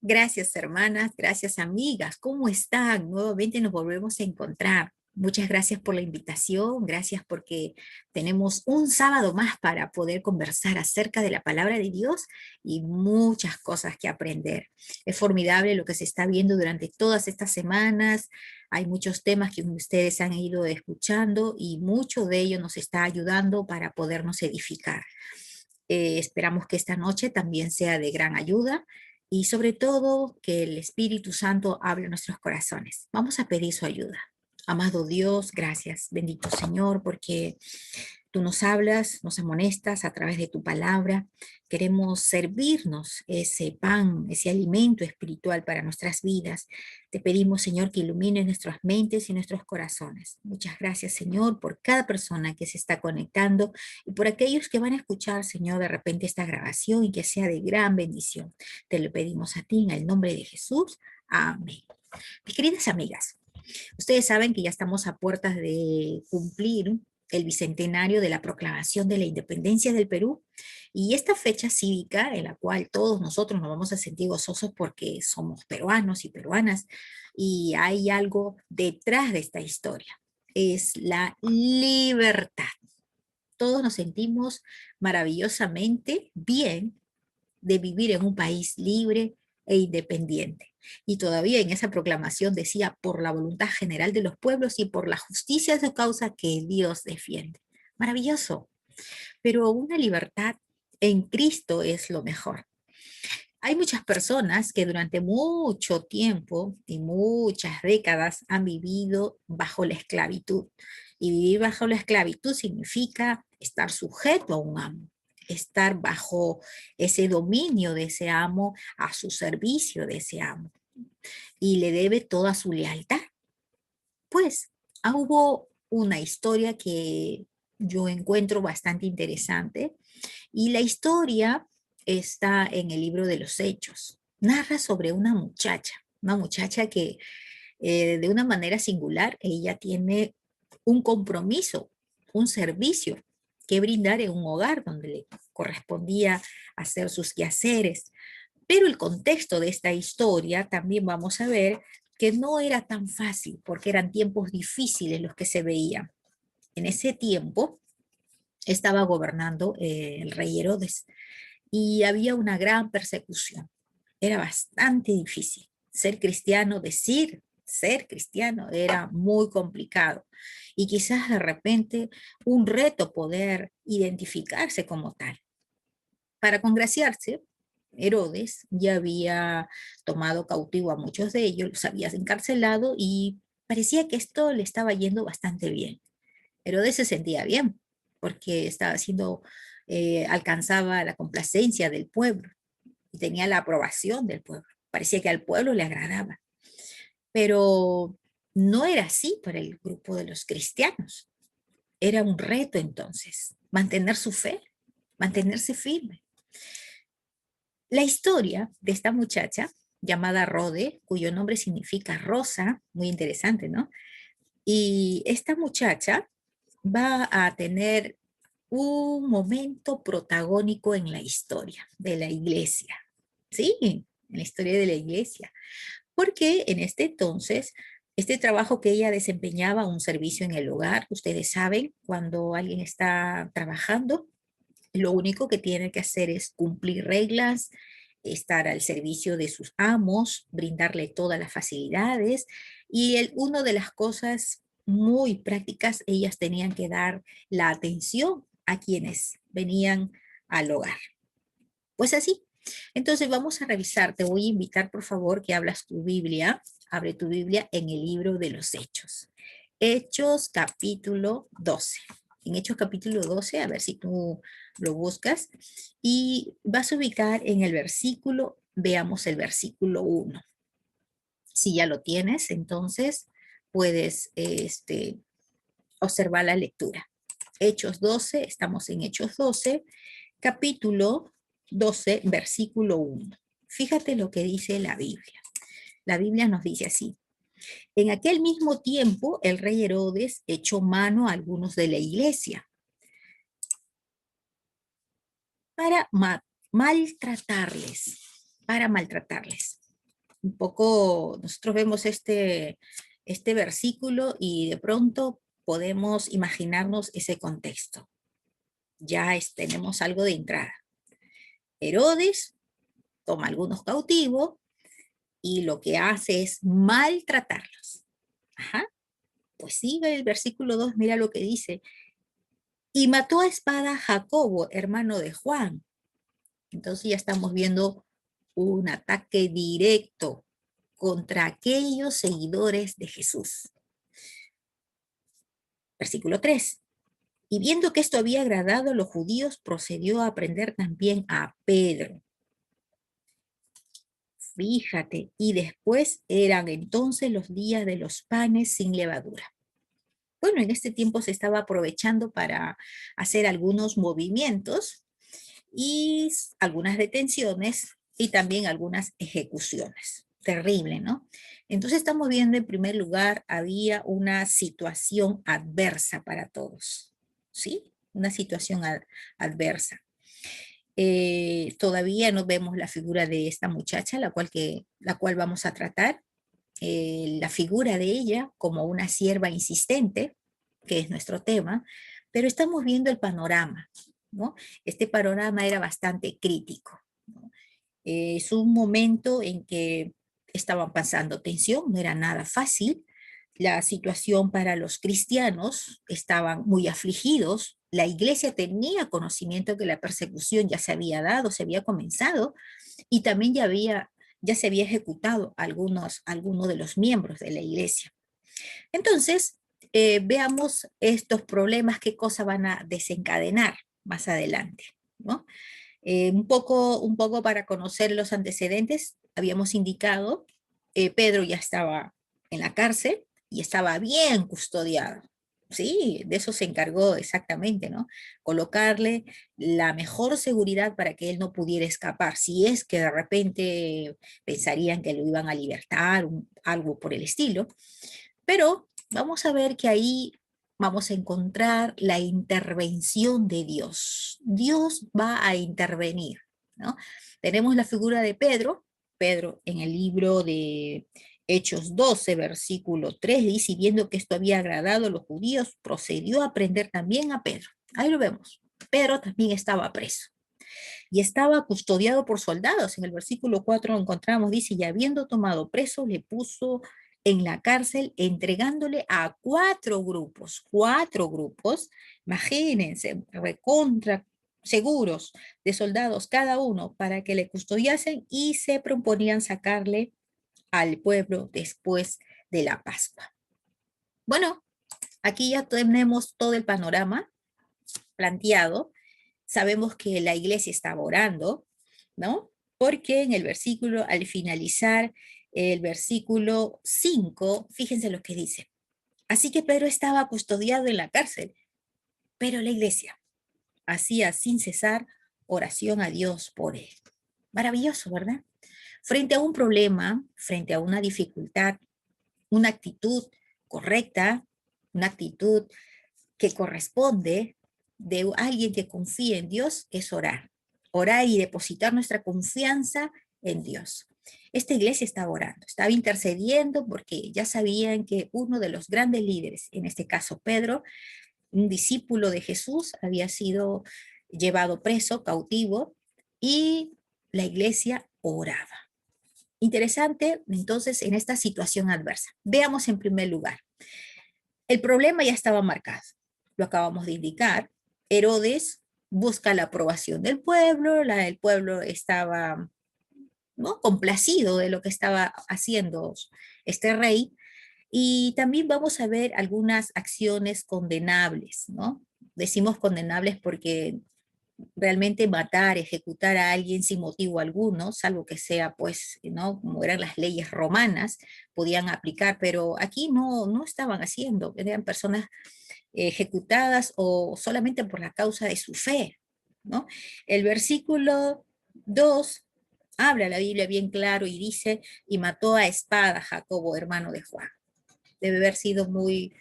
Gracias, hermanas, gracias, amigas. ¿Cómo están? Nuevamente nos volvemos a encontrar. Muchas gracias por la invitación, gracias porque tenemos un sábado más para poder conversar acerca de la palabra de Dios y muchas cosas que aprender. Es formidable lo que se está viendo durante todas estas semanas. Hay muchos temas que ustedes han ido escuchando y mucho de ello nos está ayudando para podernos edificar. Esperamos que esta noche también sea de gran ayuda y sobre todo que el Espíritu Santo hable en nuestros corazones. Vamos a pedir su ayuda. Amado Dios, gracias, bendito Señor, porque tú nos hablas, nos amonestas a través de tu palabra. Queremos servirnos ese pan, ese alimento espiritual para nuestras vidas. Te pedimos, Señor, que ilumines nuestras mentes y nuestros corazones. Muchas gracias, Señor, por cada persona que se está conectando y por aquellos que van a escuchar, Señor, de repente esta grabación y que sea de gran bendición. Te lo pedimos a ti en el nombre de Jesús. Amén. Mis queridas amigas, ustedes saben que ya estamos a puertas de cumplir el bicentenario de la proclamación de la independencia del Perú y esta fecha cívica en la cual todos nosotros nos vamos a sentir gozosos porque somos peruanos y peruanas y hay algo detrás de esta historia, es la libertad. Todos nos sentimos maravillosamente bien de vivir en un país libre e independiente. Y todavía en esa proclamación decía, por la voluntad general de los pueblos y por la justicia de su causa que Dios defiende. Maravilloso, pero una libertad en Cristo es lo mejor. Hay muchas personas que durante mucho tiempo y muchas décadas han vivido bajo la esclavitud. Y vivir bajo la esclavitud significa estar sujeto a un amo, estar bajo ese dominio de ese amo, a su servicio de ese amo. Y le debe toda su lealtad. Pues hubo una historia que yo encuentro bastante interesante y la historia está en el libro de los Hechos. Narra sobre una muchacha que de una manera singular, ella tiene un compromiso, un servicio que brindar en un hogar donde le correspondía hacer sus quehaceres. Pero el contexto de esta historia también vamos a ver que no era tan fácil porque eran tiempos difíciles los que se veían. En ese tiempo estaba gobernando el rey Herodes y había una gran persecución. Era bastante difícil. Ser cristiano, decir ser cristiano era muy complicado y quizás de repente un reto poder identificarse como tal. Para congraciarse, Herodes ya había tomado cautivo a muchos de ellos, los había encarcelado y parecía que esto le estaba yendo bastante bien. Herodes se sentía bien porque estaba siendo, alcanzaba la complacencia del pueblo y tenía la aprobación del pueblo. Parecía que al pueblo le agradaba, pero no era así para el grupo de los cristianos. Era un reto entonces, mantener su fe, mantenerse firme. La historia de esta muchacha llamada Rode, cuyo nombre significa rosa, muy interesante, ¿no? Y esta muchacha va a tener un momento protagónico en la historia de la iglesia, ¿sí? En la historia de la iglesia. Porque en este entonces, este trabajo que ella desempeñaba, un servicio en el hogar, ustedes saben, cuando alguien está trabajando, lo único que tiene que hacer es cumplir reglas, estar al servicio de sus amos, brindarle todas las facilidades y una de las cosas muy prácticas, ellas tenían que dar la atención a quienes venían al hogar. Pues así. Entonces vamos a revisar. Te voy a invitar, por favor, que abras tu Biblia. Abre tu Biblia en el libro de los Hechos. Hechos capítulo 12. En Hechos capítulo 12, a ver si tú lo buscas. Y vas a ubicar en el versículo, veamos el versículo 1. Si ya lo tienes, entonces puedes observar la lectura. Hechos 12, estamos en Hechos 12, capítulo 12, versículo 1. Fíjate lo que dice la Biblia. La Biblia nos dice así. En aquel mismo tiempo, el rey Herodes echó mano a algunos de la iglesia para maltratarles, para maltratarles. un poco, nosotros vemos este versículo y de pronto podemos imaginarnos ese contexto. Ya tenemos algo de entrada. Herodes toma algunos cautivos y lo que hace es maltratarlos. Ajá. Pues sigue el versículo 2, mira lo que dice. Y mató a espada a Jacobo, hermano de Juan. Entonces ya estamos viendo un ataque directo contra aquellos seguidores de Jesús. Versículo 3. Y viendo que esto había agradado a los judíos, procedió a prender también a Pedro. Fíjate, y después eran entonces los días de los panes sin levadura. Bueno, en este tiempo se estaba aprovechando para hacer algunos movimientos y algunas detenciones y también algunas ejecuciones. Terrible, ¿no? Entonces estamos viendo, en primer lugar, había una situación adversa para todos, ¿sí? Una situación adversa. Todavía no vemos la figura de esta muchacha, la cual vamos a tratar, la figura de ella como una sierva insistente, que es nuestro tema, pero estamos viendo el panorama, ¿no? Este panorama era bastante crítico, ¿no? Es un momento en que estaban pasando tensión, no era nada fácil, la situación para los cristianos estaban muy afligidos, la iglesia tenía conocimiento que la persecución ya se había dado, se había comenzado, y también ya se había ejecutado algunos de los miembros de la iglesia. Entonces, veamos estos problemas, qué cosa van a desencadenar más adelante, ¿no? Un poco para conocer los antecedentes, habíamos indicado, Pedro ya estaba en la cárcel y estaba bien custodiado. Sí, de eso se encargó exactamente, ¿no? Colocarle la mejor seguridad para que él no pudiera escapar, si es que de repente pensarían que lo iban a libertar, algo por el estilo. Pero vamos a ver que ahí vamos a encontrar la intervención de Dios. Dios va a intervenir, ¿no? Tenemos la figura de Pedro. Pedro en el libro de Hechos 12, versículo 3, dice, y viendo que esto había agradado a los judíos, procedió a prender también a Pedro. Ahí lo vemos. Pedro también estaba preso y estaba custodiado por soldados. En el versículo 4 lo encontramos, dice, y habiendo tomado preso, le puso en la cárcel, entregándole a cuatro grupos, imagínense, recontra seguros de soldados cada uno, para que le custodiasen y se proponían sacarle al pueblo después de la Pascua. Bueno, aquí ya tenemos todo el panorama planteado. Sabemos que la iglesia estaba orando, ¿no? Porque en el versículo, al finalizar el versículo 5, fíjense lo que dice. Así que Pedro estaba custodiado en la cárcel, pero la iglesia hacía sin cesar oración a Dios por él. Maravilloso, ¿verdad? Frente a un problema, frente a una dificultad, una actitud correcta, una actitud que corresponde de alguien que confía en Dios es orar. Orar y depositar nuestra confianza en Dios. Esta iglesia estaba orando, estaba intercediendo porque ya sabían que uno de los grandes líderes, en este caso Pedro, un discípulo de Jesús, había sido llevado preso, cautivo, y la iglesia oraba. Interesante, entonces, en esta situación adversa. Veamos en primer lugar. El problema ya estaba marcado, lo acabamos de indicar. Herodes busca la aprobación del pueblo, el pueblo estaba, ¿no?, complacido de lo que estaba haciendo este rey, y también vamos a ver algunas acciones condenables, ¿no? Decimos condenables porque realmente matar, ejecutar a alguien sin motivo alguno, salvo que sea, pues, ¿no?, como eran las leyes romanas, podían aplicar, pero aquí no estaban haciendo, eran personas ejecutadas o solamente por la causa de su fe, ¿no? El versículo 2 habla la Biblia bien claro y dice, y mató a espada a Jacobo, hermano de Juan. Debe haber sido muy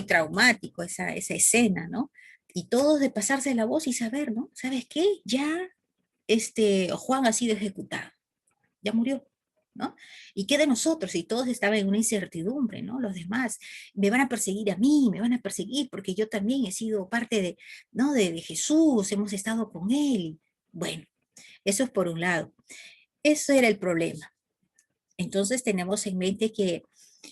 traumático esa escena, ¿no? Y todos de pasarse la voz y saber, ¿no? ¿Sabes qué? Ya Juan ha sido ejecutado, ya murió. ¿no? ¿Y qué de nosotros? Y todos estaban en una incertidumbre, ¿no? Los demás, me van a perseguir a mí, me van a perseguir porque yo también he sido parte de, ¿no? de Jesús, hemos estado con él. Bueno, eso es por un lado. Eso era el problema. Entonces tenemos en mente que,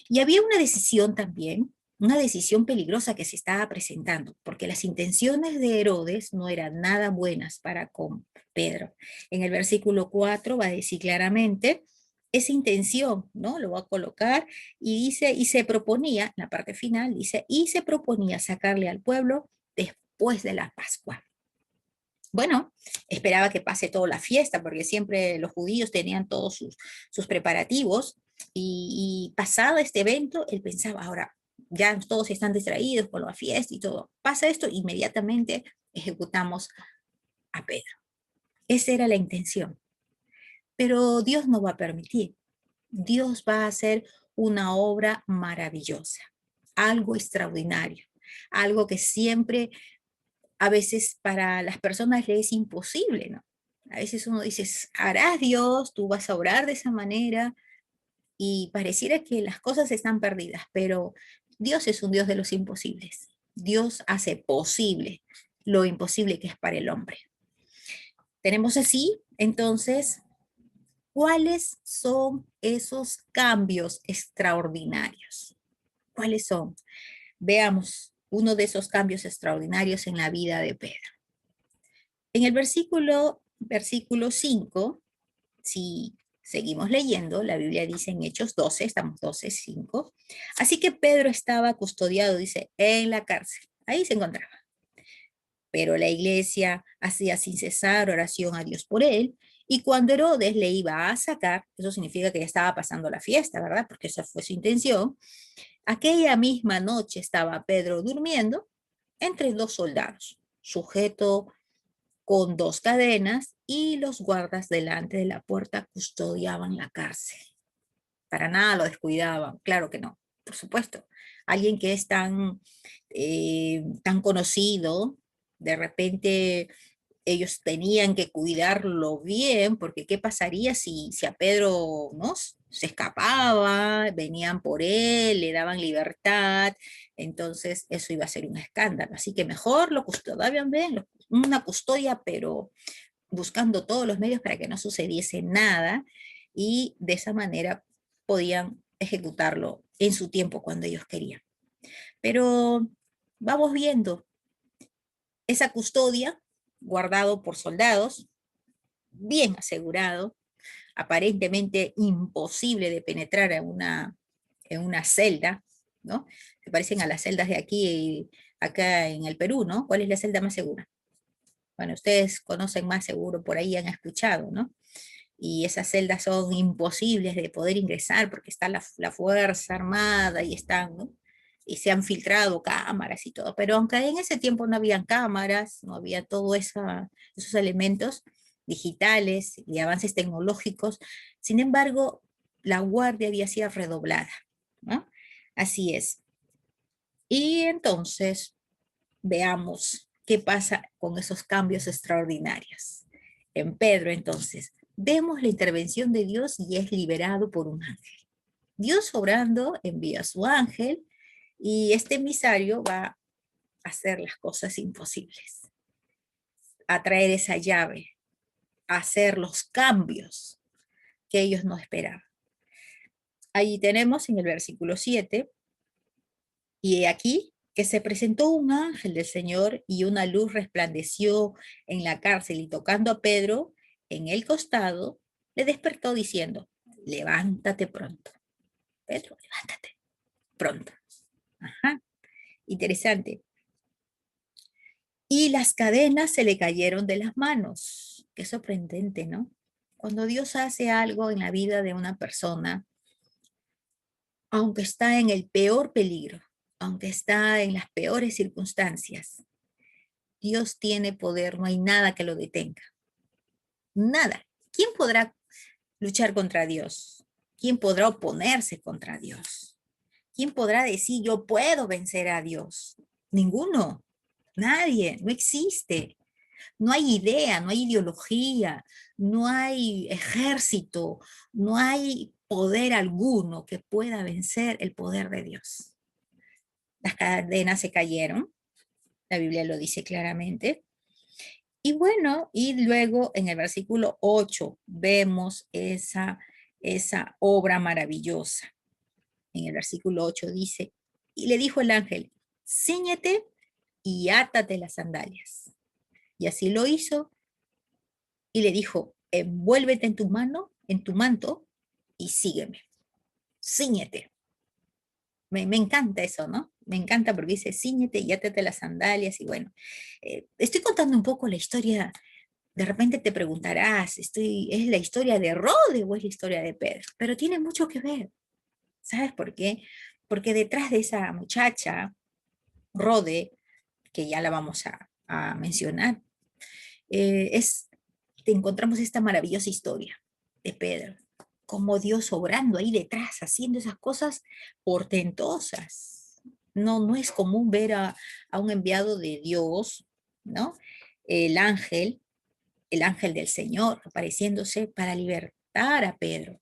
y había una decisión también, una decisión peligrosa que se estaba presentando, porque las intenciones de Herodes no eran nada buenas para con Pedro. En el versículo 4 va a decir claramente esa intención, ¿no? Lo va a colocar y dice, y se proponía, en la parte final dice, y se proponía sacarle al pueblo después de la Pascua. Bueno, esperaba que pase toda la fiesta, porque siempre los judíos tenían todos sus preparativos, y pasado este evento, él pensaba, ahora ya todos están distraídos por la fiesta y todo. Pasa esto, inmediatamente ejecutamos a Pedro. Esa era la intención. Pero Dios no va a permitir. Dios va a hacer una obra maravillosa, algo extraordinario, algo que siempre a veces para las personas le es imposible, ¿no? A veces uno dice, harás Dios, tú vas a orar de esa manera, y pareciera que las cosas están perdidas, pero Dios es un Dios de los imposibles. Dios hace posible lo imposible que es para el hombre. Tenemos así, entonces, ¿cuáles son esos cambios extraordinarios? ¿Cuáles son? Veamos uno de esos cambios extraordinarios en la vida de Pedro. En el versículo 5, si seguimos leyendo, la Biblia dice en Hechos 12, estamos 12, 5. Así que Pedro estaba custodiado, dice, en la cárcel. Ahí se encontraba. Pero la iglesia hacía sin cesar oración a Dios por él. Y cuando Herodes le iba a sacar, eso significa que ya estaba pasando la fiesta, ¿verdad? Porque esa fue su intención. Aquella misma noche estaba Pedro durmiendo entre dos soldados, sujeto con dos cadenas, y los guardas delante de la puerta custodiaban la cárcel. Para nada lo descuidaban, claro que no, por supuesto. Alguien que es tan conocido, de repente ellos tenían que cuidarlo bien, porque ¿qué pasaría si a Pedro, ¿no? se escapaba, venían por él, le daban libertad? Entonces eso iba a ser un escándalo. Así que mejor lo custodiaban bien, una custodia, pero buscando todos los medios para que no sucediese nada, y de esa manera podían ejecutarlo en su tiempo cuando ellos querían. Pero vamos viendo esa custodia, guardado por soldados, bien asegurado, aparentemente imposible de penetrar en una celda, ¿no? Que parecen a las celdas de aquí, acá en el Perú, ¿no? ¿Cuál es la celda más segura? Bueno, ustedes conocen más seguro, por ahí han escuchado, ¿no? Y esas celdas son imposibles de poder ingresar porque está la Fuerza Armada y están, ¿no? Y se han filtrado cámaras y todo, pero aunque en ese tiempo no habían cámaras, no había todos esos elementos digitales y avances tecnológicos, sin embargo, la guardia había sido redoblada, ¿no? Así es. Y entonces, veamos qué pasa con esos cambios extraordinarios. En Pedro, entonces, vemos la intervención de Dios y es liberado por un ángel. Dios obrando envía a su ángel, y este emisario va a hacer las cosas imposibles, a traer esa llave, a hacer los cambios que ellos no esperaban. Ahí tenemos en el versículo 7, y aquí que se presentó un ángel del Señor y una luz resplandeció en la cárcel, y tocando a Pedro en el costado, le despertó diciendo, levántate pronto. Pedro, levántate pronto. Ajá, interesante. Y las cadenas se le cayeron de las manos. Qué sorprendente, ¿no? Cuando Dios hace algo en la vida de una persona, aunque está en el peor peligro, aunque está en las peores circunstancias, Dios tiene poder, no hay nada que lo detenga. Nada. ¿Quién podrá luchar contra Dios? ¿Quién podrá oponerse contra Dios? ¿Quién podrá decir yo puedo vencer a Dios? Ninguno. Nadie. No existe. No hay idea, no hay ideología, no hay ejército, no hay poder alguno que pueda vencer el poder de Dios. Las cadenas se cayeron, la Biblia lo dice claramente. Y bueno, y luego en el versículo 8 vemos esa obra maravillosa. En el versículo 8 dice, y le dijo el ángel, cíñete y átate las sandalias. Y así lo hizo, y le dijo, envuélvete en tu mano, en tu manto, y sígueme. Cíñete. Me encanta eso, ¿no? Me encanta porque dice, cíñete y átate las sandalias, y bueno, estoy contando un poco la historia. De repente te preguntarás, ¿es la historia de Rode o es la historia de Pedro? Pero tiene mucho que ver. ¿Sabes por qué? Porque detrás de esa muchacha, Rode, que ya la vamos a mencionar, es, te encontramos esta maravillosa historia de Pedro, como Dios obrando ahí detrás, haciendo esas cosas portentosas. No, no es común ver a un enviado de Dios, ¿no? El ángel, el ángel del Señor apareciéndose para libertar a Pedro.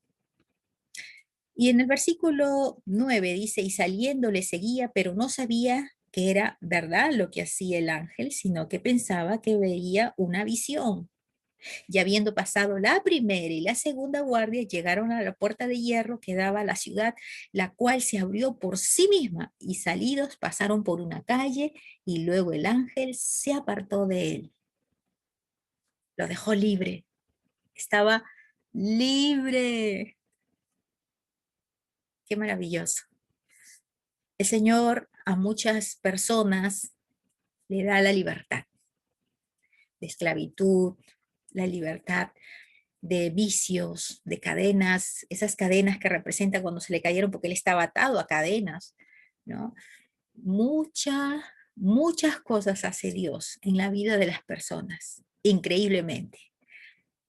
Y en el versículo 9 dice, y saliendo le seguía, pero no sabía que era verdad lo que hacía el ángel, sino que pensaba que veía una visión. Y habiendo pasado la primera y la segunda guardia, llegaron a la puerta de hierro que daba a la ciudad, la cual se abrió por sí misma, y salidos pasaron por una calle, y luego el ángel se apartó de él. Lo dejó libre. Estaba libre. Qué maravilloso. El Señor a muchas personas le da la libertad de esclavitud, la libertad de vicios, de cadenas, esas cadenas que representa cuando se le cayeron porque él estaba atado a cadenas, ¿no? Muchas cosas hace Dios en la vida de las personas, increíblemente.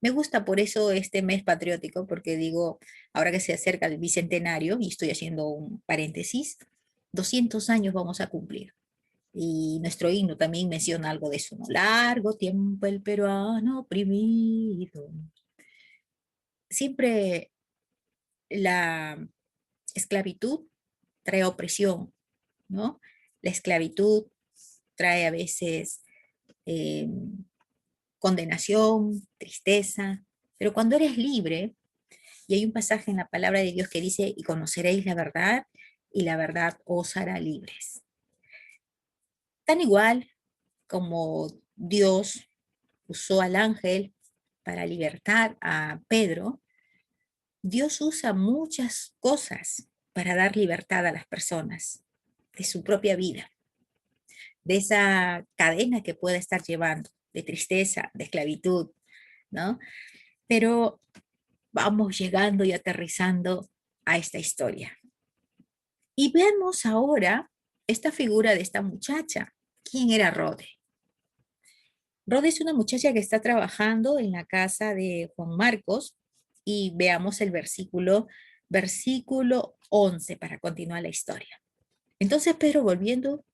Me gusta por eso este mes patriótico, porque digo, ahora que se acerca el bicentenario, y estoy haciendo un paréntesis, 200 años vamos a cumplir. Y nuestro himno también menciona algo de eso, ¿no? Largo tiempo el peruano oprimido. Siempre la esclavitud trae opresión, ¿no? La esclavitud trae a veces eh, condenación, tristeza, pero cuando eres libre, y hay un pasaje en la palabra de Dios que dice, y conoceréis la verdad, y la verdad os hará libres. Tan igual como Dios usó al ángel para libertar a Pedro, Dios usa muchas cosas para dar libertad a las personas de su propia vida, de esa cadena que pueda estar llevando, de tristeza, de esclavitud, ¿no? Pero vamos llegando y aterrizando a esta historia. Y vemos ahora esta figura de esta muchacha. ¿Quién era Rode? Rode es una muchacha que está trabajando en la casa de Juan Marcos, y veamos el versículo 11 para continuar la historia. Entonces Pedro, volviendo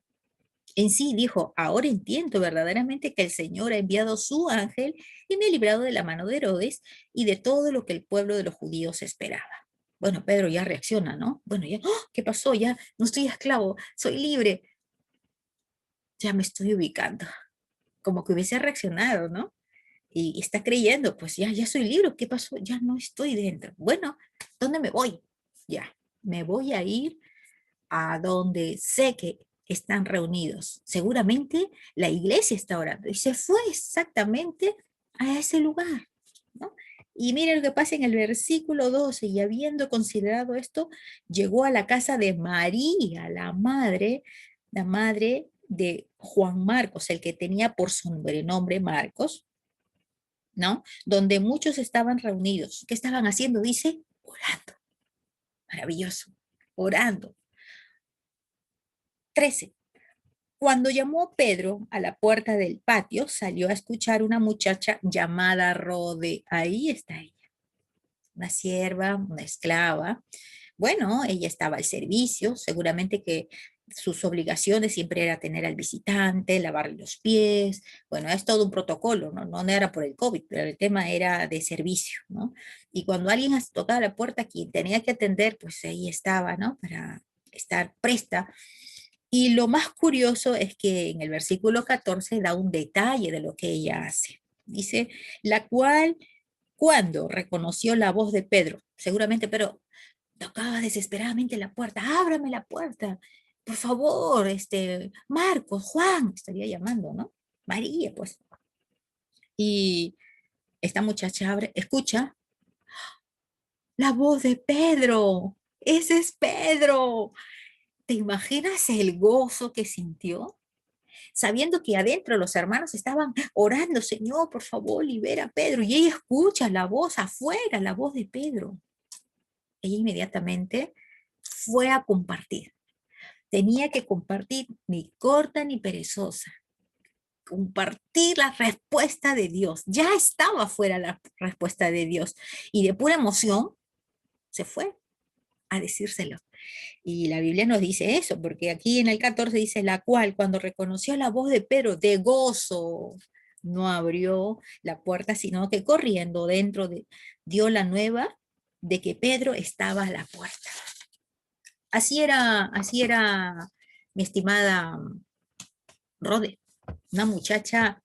en sí, dijo, ahora entiendo verdaderamente que el Señor ha enviado su ángel y me ha librado de la mano de Herodes y de todo lo que el pueblo de los judíos esperaba. Bueno, Pedro ya reacciona, ¿no? Bueno, ya, ¡oh! ¿Qué pasó? Ya no estoy esclavo, soy libre. Ya me estoy ubicando. Como que hubiese reaccionado, ¿no? Y está creyendo, pues ya soy libre, ¿qué pasó? Ya no estoy dentro. Bueno, ¿dónde me voy? Ya, me voy a ir a donde sé que están reunidos. Seguramente la iglesia está orando. Y se fue exactamente a ese lugar, ¿no? Y miren lo que pasa en el versículo 12, y habiendo considerado esto, llegó a la casa de María, la madre de Juan Marcos, el que tenía por sobrenombre Marcos, ¿no? Donde muchos estaban reunidos. ¿Qué estaban haciendo? Dice, orando. Maravilloso, orando. 13. Cuando llamó Pedro a la puerta del patio, salió a escuchar una muchacha llamada Rode. Ahí está ella, una sierva, una esclava. Bueno, ella estaba al servicio, seguramente que sus obligaciones siempre era tener al visitante, lavarle los pies. Bueno, es todo un protocolo, ¿no? No era por el COVID, pero el tema era de servicio, ¿no? Y cuando alguien tocaba la puerta, quien tenía que atender, pues ahí estaba, ¿no? Para estar presta. Y lo más curioso es que en el versículo 14 da un detalle de lo que ella hace. Dice, la cual, cuando reconoció la voz de Pedro, seguramente, pero tocaba desesperadamente la puerta, ábrame la puerta, por favor, Marcos, Juan, estaría llamando, ¿no? María, pues. Y esta muchacha abre, escucha la voz de Pedro, ese es Pedro. ¿Te imaginas el gozo que sintió? Sabiendo que adentro los hermanos estaban orando, Señor, por favor, libera a Pedro. Y ella escucha la voz afuera, la voz de Pedro. Ella inmediatamente fue a compartir. Tenía que compartir, ni corta ni perezosa. Compartir la respuesta de Dios. Ya estaba fuera la respuesta de Dios. Y de pura emoción se fue a decírselo. Y la Biblia nos dice eso, porque aquí en el 14 dice, la cual cuando reconoció la voz de Pedro de gozo, no abrió la puerta, sino que corriendo dio la nueva de que Pedro estaba a la puerta. Así era mi estimada Rode, una muchacha,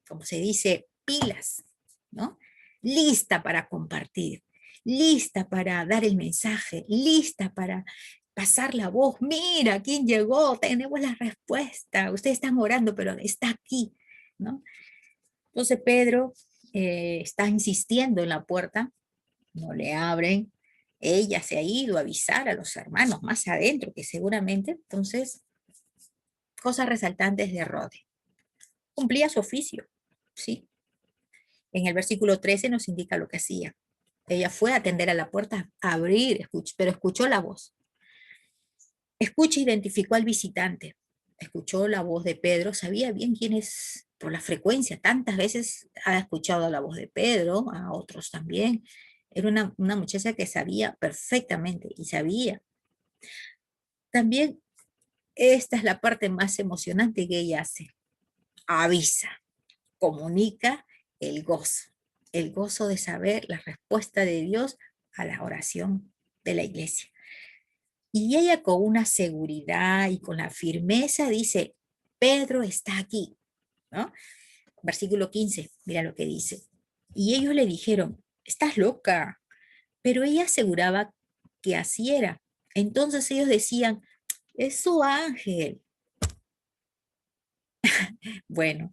como se dice, pilas, ¿no? Lista para compartir, lista para dar el mensaje, lista para pasar la voz. Mira, ¿quién llegó? Tenemos la respuesta. Ustedes están orando, pero está aquí, ¿no? Entonces Pedro está insistiendo en la puerta, no le abren. Ella se ha ido a avisar a los hermanos más adentro, que seguramente, entonces, cosas resaltantes de Rode. Cumplía su oficio, ¿sí? En el versículo 13 nos indica lo que hacía. Ella fue a atender a la puerta, a abrir, pero escuchó la voz. Escucha, identificó al visitante. Escuchó la voz de Pedro, sabía bien quién es por la frecuencia. Tantas veces ha escuchado la voz de Pedro, a otros también. Era una muchacha que sabía perfectamente y sabía. También esta es la parte más emocionante que ella hace. Avisa, comunica el gozo de saber la respuesta de Dios a la oración de la iglesia. Y ella con una seguridad y con la firmeza dice, Pedro está aquí, ¿no? Versículo 15, mira lo que dice. Y ellos le dijeron, estás loca, pero ella aseguraba que así era. Entonces ellos decían, es su ángel. Bueno,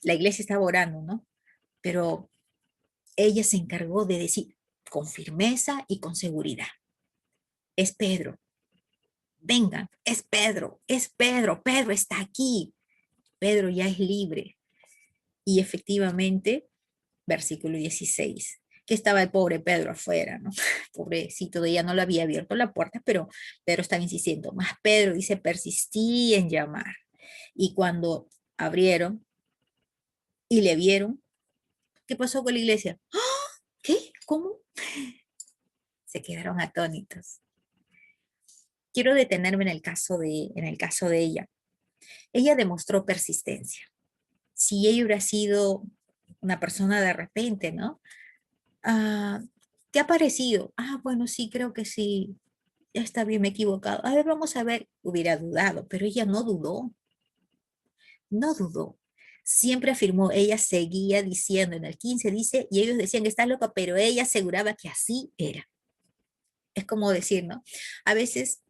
la iglesia estaba orando, ¿no? Pero ella se encargó de decir con firmeza y con seguridad, es Pedro, vengan, es Pedro, Pedro está aquí, Pedro ya es libre. Y efectivamente, versículo 16, que estaba el pobre Pedro afuera, ¿no? Pobrecito, ella no le había abierto la puerta, pero Pedro estaba insistiendo. Más Pedro dice, persistí en llamar. Y cuando abrieron y le vieron, ¿qué pasó con la iglesia? ¡Ah! ¿Qué? ¿Cómo? Se quedaron atónitos. Quiero detenerme en el caso de ella. Ella demostró persistencia. Si ella hubiera sido una persona de repente, ¿no? Ah, ¿te ha parecido? Ah, bueno, sí, creo que sí. Ya está bien, me he equivocado. A ver, vamos a ver. Hubiera dudado, pero ella no dudó, no dudó. Siempre afirmó, ella seguía diciendo, en el 15 dice, y ellos decían que está loca, pero ella aseguraba que así era. Es como decir, ¿no? A veces,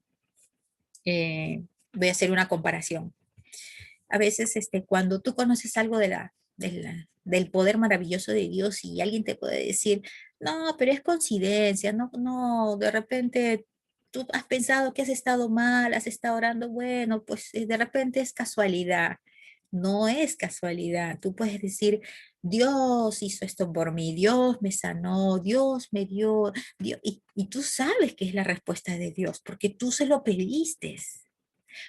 voy a hacer una comparación. A veces, cuando tú conoces algo del poder maravilloso de Dios y alguien te puede decir, no, pero es coincidencia, no, no, de repente tú has pensado que has estado mal, has estado orando, bueno, pues de repente es casualidad. No es casualidad. Tú puedes decir, Dios hizo esto por mí, Dios me sanó, Dios me dio, Dios, y tú sabes que es la respuesta de Dios, porque tú se lo pediste,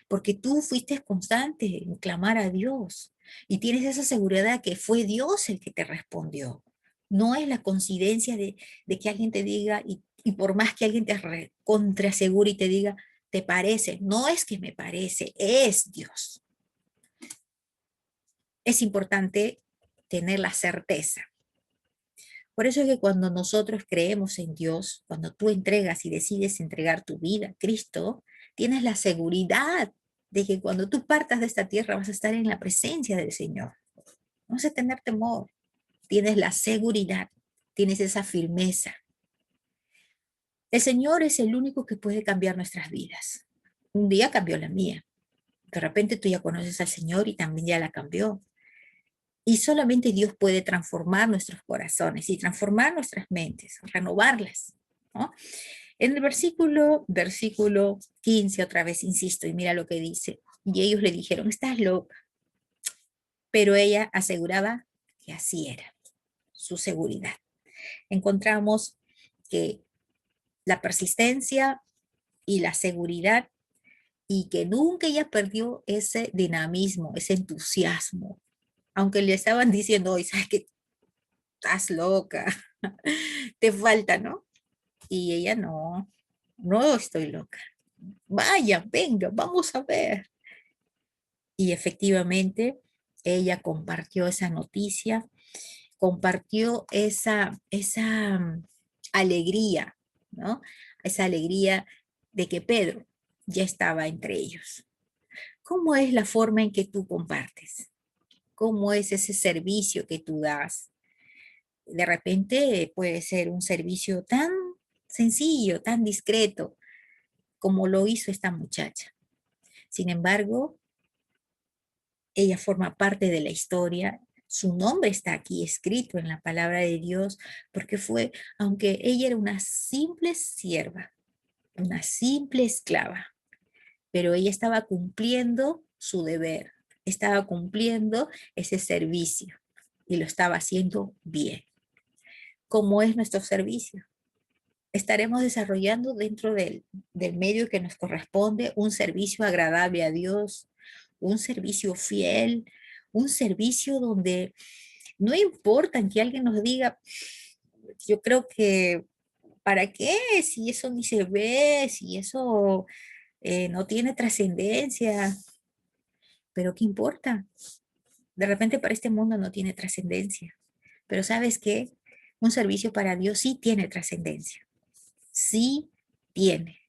porque tú fuiste constante en clamar a Dios y tienes esa seguridad que fue Dios el que te respondió. No es la coincidencia de que alguien te diga, y por más que alguien te contrasegure y te diga, te parece, no es que me parece, es Dios. Es importante tener la certeza. Por eso es que cuando nosotros creemos en Dios, cuando tú entregas y decides entregar tu vida a Cristo, tienes la seguridad de que cuando tú partas de esta tierra vas a estar en la presencia del Señor. No vas a tener temor. Tienes la seguridad, tienes esa firmeza. El Señor es el único que puede cambiar nuestras vidas. Un día cambió la mía. De repente tú ya conoces al Señor y también ya la cambió. Y solamente Dios puede transformar nuestros corazones y transformar nuestras mentes, renovarlas, ¿no? En el versículo 15, otra vez insisto, y mira lo que dice. Y ellos le dijeron, estás loca. Pero ella aseguraba que así era, su seguridad. Encontramos que la persistencia y la seguridad y que nunca ella perdió ese dinamismo, ese entusiasmo, aunque le estaban diciendo hoy, sabes que estás loca, te falta, ¿no? Y ella no, no estoy loca. Vaya, venga, vamos a ver. Y efectivamente, ella compartió esa noticia, compartió esa alegría, ¿no? Esa alegría de que Pedro ya estaba entre ellos. ¿Cómo es la forma en que tú compartes? ¿Cómo es ese servicio que tú das? De repente puede ser un servicio tan sencillo, tan discreto, como lo hizo esta muchacha. Sin embargo, ella forma parte de la historia. Su nombre está aquí escrito en la palabra de Dios, porque fue, aunque ella era una simple sierva, una simple esclava, pero ella estaba cumpliendo su deber, estaba cumpliendo ese servicio y lo estaba haciendo bien. ¿Cómo es nuestro servicio? Estaremos desarrollando dentro del medio que nos corresponde un servicio agradable a Dios, un servicio fiel, un servicio donde no importa que alguien nos diga, yo creo que, ¿para qué? Si eso ni se ve, si eso no tiene trascendencia, pero ¿qué importa? De repente para este mundo no tiene trascendencia, pero ¿sabes qué? Un servicio para Dios sí tiene trascendencia, sí tiene.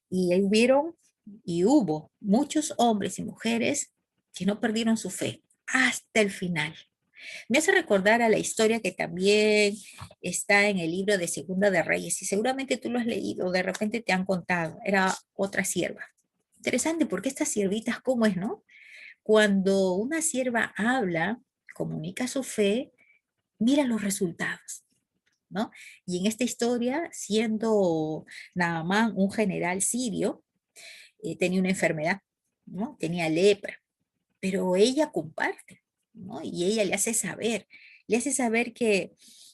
Y hubieron y hubo muchos hombres y mujeres que no perdieron su fe hasta el final. Me hace recordar a la historia que también está en el libro de Segunda de Reyes, y seguramente tú lo has leído, de repente te han contado, era otra sierva. Interesante, porque estas siervitas, ¿cómo es, no? Cuando una sierva habla, comunica su fe, mira los resultados, ¿no? Y en esta historia, siendo Naamán un general sirio, tenía una enfermedad, ¿no? Tenía lepra, pero ella comparte, ¿no? Y ella le hace saber que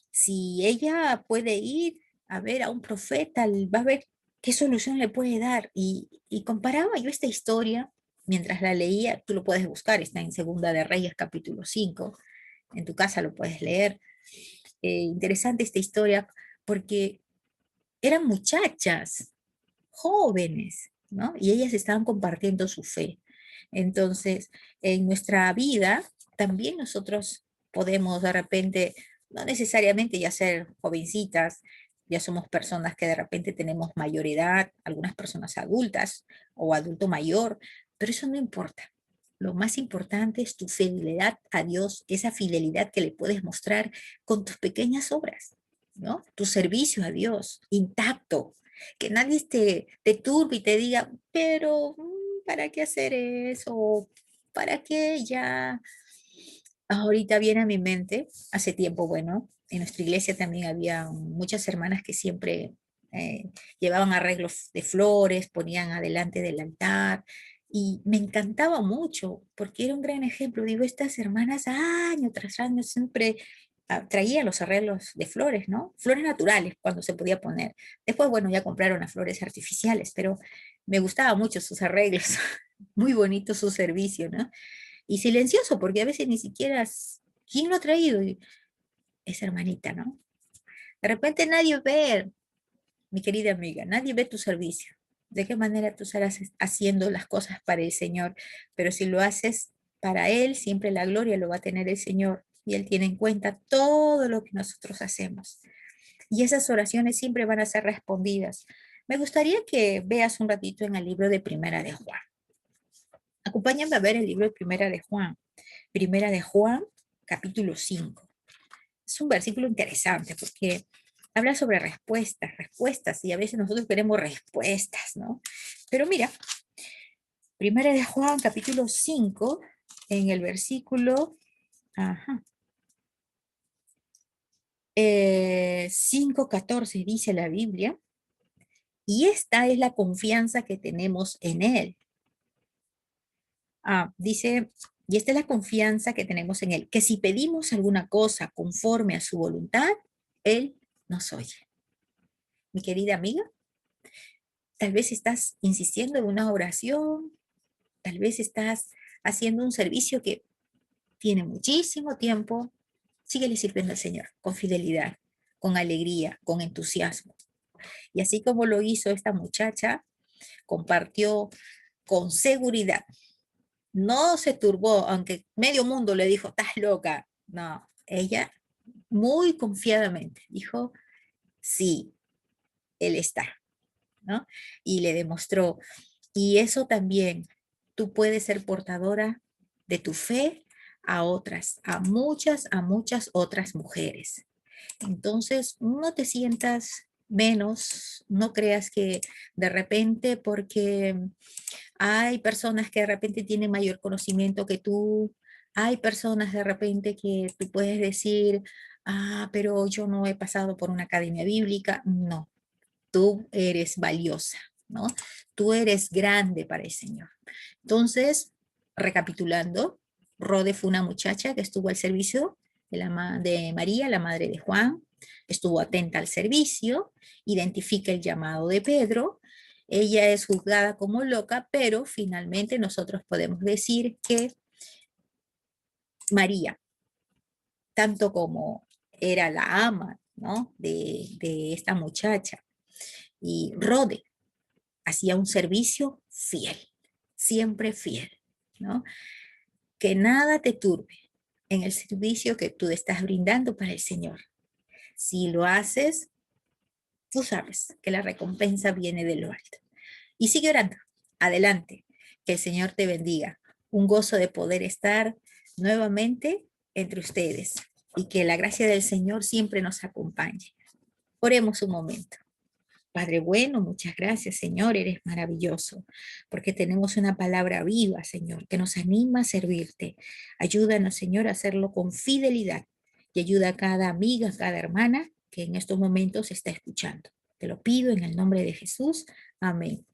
si ella puede ir a ver a un profeta, va a ver qué solución le puede dar. Y comparaba yo esta historia, mientras la leía, tú lo puedes buscar, está en Segunda de Reyes capítulo 5, en tu casa lo puedes leer. Interesante esta historia porque eran muchachas, jóvenes, ¿no? Y ellas estaban compartiendo su fe. Entonces, en nuestra vida, también nosotros podemos de repente, no necesariamente ya ser jovencitas, ya somos personas que de repente tenemos mayor edad, algunas personas adultas o adulto mayor, pero eso no importa. Lo más importante es tu fidelidad a Dios, esa fidelidad que le puedes mostrar con tus pequeñas obras, ¿no? Tu servicio a Dios intacto, que nadie te turbe y te diga, pero ¿para qué hacer eso? ¿Para qué ya? Ahorita viene a mi mente, hace tiempo, bueno, en nuestra iglesia también había muchas hermanas que siempre llevaban arreglos de flores, ponían adelante del altar, y me encantaba mucho porque era un gran ejemplo. Digo, estas hermanas año tras año siempre traían los arreglos de flores, ¿no? Flores naturales cuando se podía poner. Después, bueno, ya compraron las flores artificiales, pero me gustaba mucho sus arreglos, muy bonito su servicio, ¿no? Y silencioso, porque a veces ni siquiera, ¿quién lo ha traído? Y esa hermanita, ¿no? De repente nadie ve, mi querida amiga, nadie ve tu servicio, ¿De qué manera tú estarás haciendo las cosas para el Señor? Pero si lo haces para Él, siempre la gloria lo va a tener el Señor. Y Él tiene en cuenta todo lo que nosotros hacemos. Y esas oraciones siempre van a ser respondidas. Me gustaría que veas un ratito en el libro de Primera de Juan. Acompáñame a ver el libro de Primera de Juan. Primera de Juan, capítulo 5. Es un versículo interesante porque habla sobre respuestas, respuestas, y a veces nosotros queremos respuestas, ¿no? Pero mira, Primera de Juan, capítulo 5, en el versículo, ajá, 5:14 dice la Biblia, y esta es la confianza que tenemos en Él. Dice, y esta es la confianza que tenemos en Él, que si pedimos alguna cosa conforme a su voluntad, Él nos oye. Mi querida amiga, tal vez estás insistiendo en una oración, tal vez estás haciendo un servicio que tiene muchísimo tiempo. Síguele sirviendo al Señor con fidelidad, con alegría, con entusiasmo. Y así como lo hizo esta muchacha, compartió con seguridad. No se turbó, aunque medio mundo le dijo, estás loca. No, ella muy confiadamente dijo, sí, Él está, ¿no? Y le demostró. Y eso también, tú puedes ser portadora de tu fe a otras, a muchas otras mujeres. Entonces, no te sientas menos, no creas que de repente porque hay personas que de repente tienen mayor conocimiento que tú, hay personas de repente que tú puedes decir, pero yo no he pasado por una academia bíblica. No, tú eres valiosa, ¿no? Tú eres grande para el Señor. Entonces, recapitulando, Rode fue una muchacha que estuvo al servicio de María, la madre de Juan, estuvo atenta al servicio, identifica el llamado de Pedro. Ella es juzgada como loca, pero finalmente nosotros podemos decir que María, tanto como era la ama, ¿no? de esta muchacha, y Rode hacía un servicio fiel, siempre fiel, ¿no? Que nada te turbe en el servicio que tú estás brindando para el Señor. Si lo haces, tú sabes que la recompensa viene de lo alto. Y sigue orando. Adelante. Que el Señor te bendiga. Un gozo de poder estar nuevamente entre ustedes y que la gracia del Señor siempre nos acompañe. Oremos un momento. Padre bueno, muchas gracias, Señor, eres maravilloso, porque tenemos una palabra viva, Señor, que nos anima a servirte. Ayúdanos, Señor, a hacerlo con fidelidad y ayuda a cada amiga, a cada hermana que en estos momentos está escuchando. Te lo pido en el nombre de Jesús. Amén.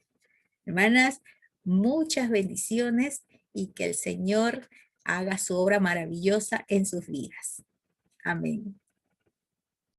Hermanas, muchas bendiciones y que el Señor haga su obra maravillosa en sus vidas. Amén.